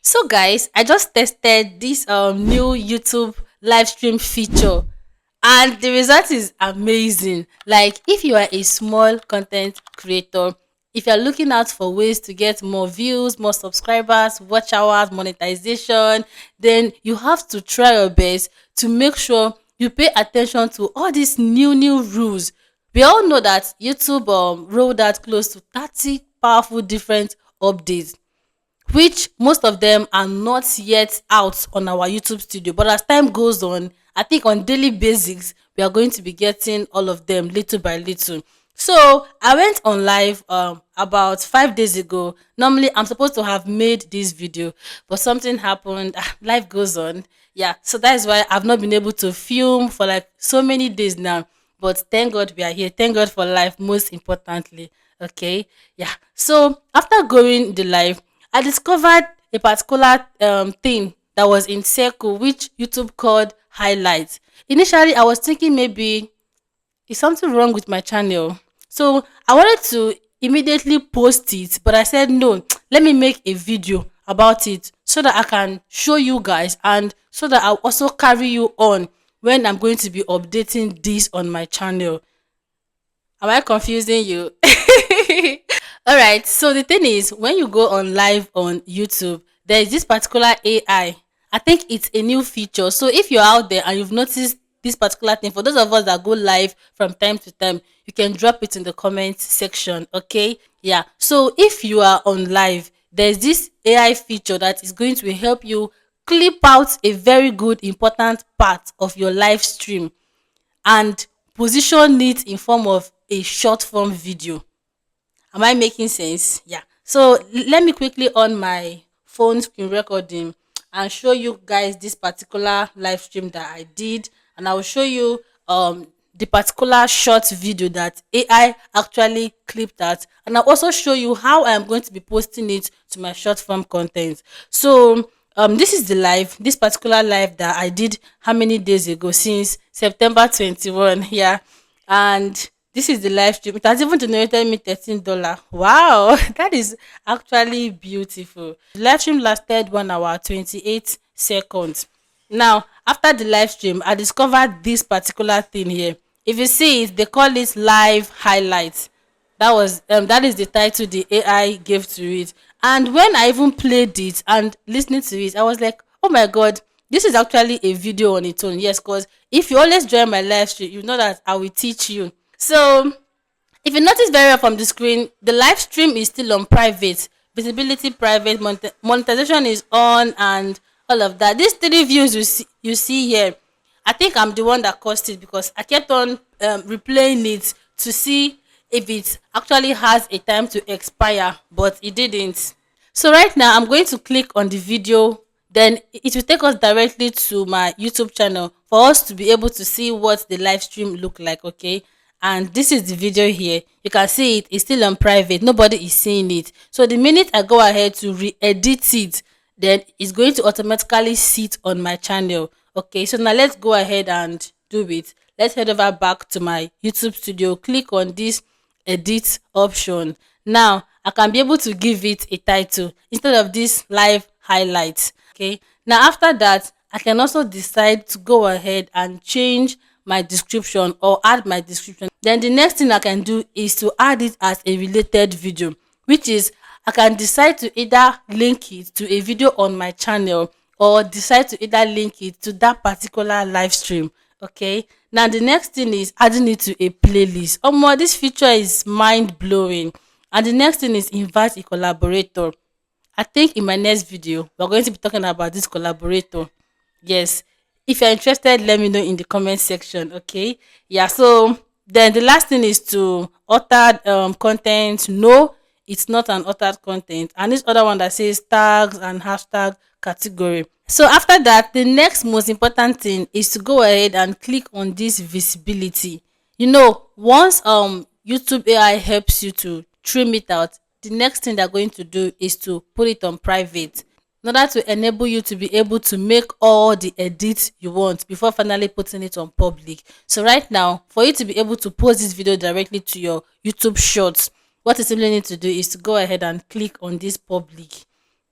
So guys, I just tested this new YouTube live stream feature and the result is amazing. Like if you are a small content creator, if you're looking out for ways to get more views, more subscribers, watch hours, monetization, then you have to try your best to make sure you pay attention to all these new rules. We all know that YouTube rolled out close to 30 powerful different updates, which most of them are not yet out on our YouTube studio. But as time goes on, I think on daily basics, we are going to be getting all of them little by little. So I went on live about 5 days ago. Normally, I'm supposed to have made this video, but something happened. Life goes on. Yeah, so that is why I've not been able to film for like so many days now. But thank God we are here. Thank God for life, most importantly. Okay, yeah. So after going the live, I discovered a particular thing that was in circle, which YouTube called highlights. Initially, I was thinking maybe is something wrong with my channel. So I wanted to immediately post it, but I said no, let me make a video about it so that I can show you guys and so that I'll also carry you on when I'm going to be updating this on my channel. Am I confusing you? All right. So the thing is, when you go on live on YouTube, there is this particular AI. I think it's a new feature. So if you're out there and you've noticed this particular thing, for those of us that go live from time to time, you can drop it in the comment section. Okay. Yeah. So if you are on live, there's this AI feature that is going to help you clip out a very good, important part of your live stream and position it in form of a short form video. Am I making sense? Yeah. So let me quickly on my phone screen recording and show you guys this particular live stream that I did, and I will show you the particular short video that AI actually clipped at, and I'll also show you how I am going to be posting it to my short form content. So this is the live, this particular live that I did how many days ago, since September 21. Yeah. And this is the live stream. It has even generated me $13. Wow, that is actually beautiful. The live stream lasted 1 hour 28 seconds. Now, after the live stream, I discovered this particular thing here. If you see it, they call it live highlights. That is the title the AI gave to it. And when I even played it and listening to it, I was like, oh my god, this is actually a video on its own. Yes, because if you always join my live stream, you know that I will teach you. So if you notice very well from the screen, the live stream is still on private, visibility private, monetization is on, and all of that. These three views you see here, I think I'm the one that caused it because I kept on replaying it to see if it actually has a time to expire, but it didn't. So right now I'm going to click on the video, then it will take us directly to my YouTube channel for us to be able to see what the live stream look like. Okay, and this is the video here. You can see it's still on private, nobody is seeing it. So the minute I go ahead to re-edit it, then it's going to automatically sit on my channel. Okay, so now let's go ahead and do it. Let's head over back to my YouTube studio, click on this edit option. Now I can be able to give it a title instead of this live highlights. Okay, now after that I can also decide to go ahead and change my description or add my description. Then the next thing I can do is to add it as a related video, which is I can decide to either link it to a video on my channel or decide to either link it to that particular live stream. Okay, now the next thing is adding it to a playlist. This feature is mind blowing. And the next thing is invite a collaborator. I think in my next video we're going to be talking about this collaborator. Yes, if you're interested, let me know in the comment section. Okay, yeah. So then the last thing is to author content. No, it's not an authored content, and this other one that says tags and hashtag category. So after that, the next most important thing is to go ahead and click on this visibility. Once YouTube AI helps you to trim it out, the next thing they're going to do is to put it on private in order to enable you to be able to make all the edits you want before finally putting it on public. So right now, for you to be able to post this video directly to your YouTube shorts, what you simply need to do is to go ahead and click on this public.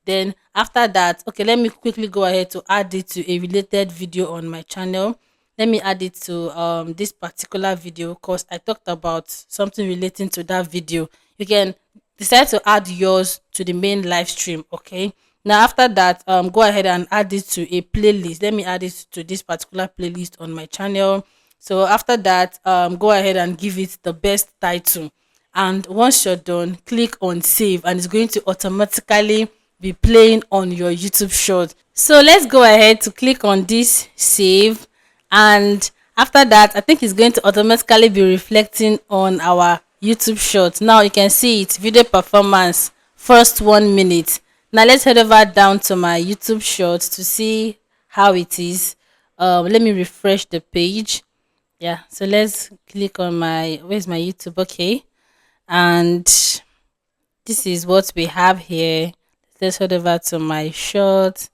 Then after that, okay, let me quickly go ahead to add it to a related video on my channel. Let me add it to this particular video because I talked about something relating to that video. You can decide to add yours to the main live stream. Okay, now after that, go ahead and add it to a playlist. Let me add it to this particular playlist on my channel. So after that, go ahead and give it the best title, and once you're done, click on save, and it's going to automatically be playing on your YouTube short. So let's go ahead to click on this save, and after that, I think it's going to automatically be reflecting on our YouTube short. Now you can see it, video performance, first 1 minute. Now let's head over down to my YouTube short to see how it is. Let me refresh the page. Yeah, so let's click on my, where's my YouTube? Okay, and this is what we have here. Let's head over to my short.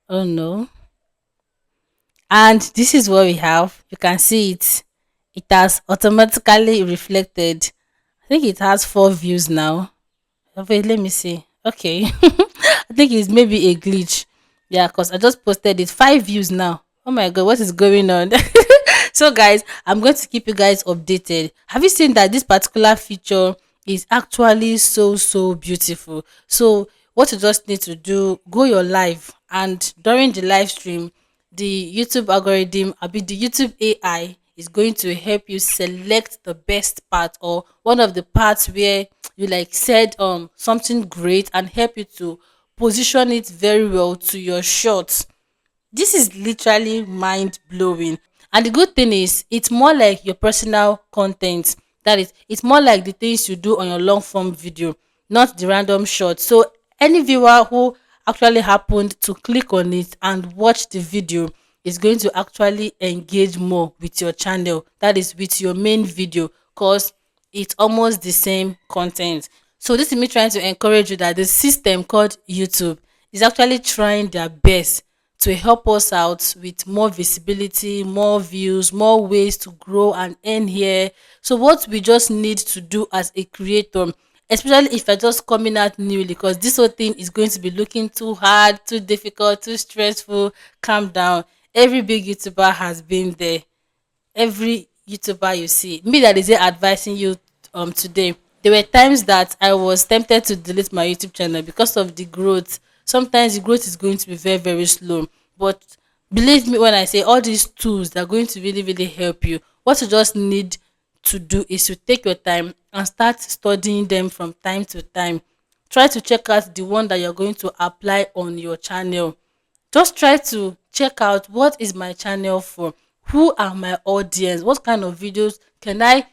Oh no, and this is what we have. You can see it, it has automatically reflected. I think it has 4 views now. Wait, let me see. Okay. I think it's maybe a glitch. Yeah, because I just posted it. 5 views now. Oh my god, what is going on? So guys, I'm going to keep you guys updated. Have you seen that this particular feature is actually so beautiful? So what you just need to do, go your live, and during the live stream, the YouTube algorithm, I mean the YouTube AI is going to help you select the best part, or one of the parts where you like said something great, and help you to position it very well to your shot. This is literally mind blowing. And the good thing is, it's more like your personal content. That is, it's more like the things you do on your long form video, not the random short. So, any viewer who actually happened to click on it and watch the video is going to actually engage more with your channel. That is, with your main video, because it's almost the same content. So this is me trying to encourage you that the system called YouTube is actually trying their best to help us out with more visibility, more views, more ways to grow and earn here. So what we just need to do as a creator, especially if you're just coming out newly, because this whole thing is going to be looking too hard, too difficult, too stressful. Calm down. Every big YouTuber has been there. Every YouTuber you see, me that is here advising you today, there were times that I was tempted to delete my YouTube channel because of the growth. Sometimes the growth is going to be very slow, but believe me when I say all these tools that are going to really help you. What you just need to do is to take your time and start studying them from time to time. Try to check out the one that you're going to apply on your channel. Just try to check out, what is my channel for, who are my audience, what kind of videos can I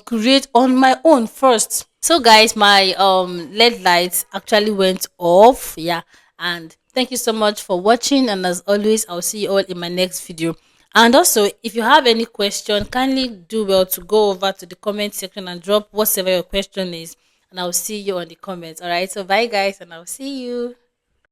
create on my own first. So guys, my LED lights actually went off. Yeah, and thank you so much for watching, and as always, I'll see you all in my next video. And also, if you have any question, kindly do well to go over to the comment section and drop whatever your question is, and I'll see you on the comments. All right, so bye guys, and I'll see you.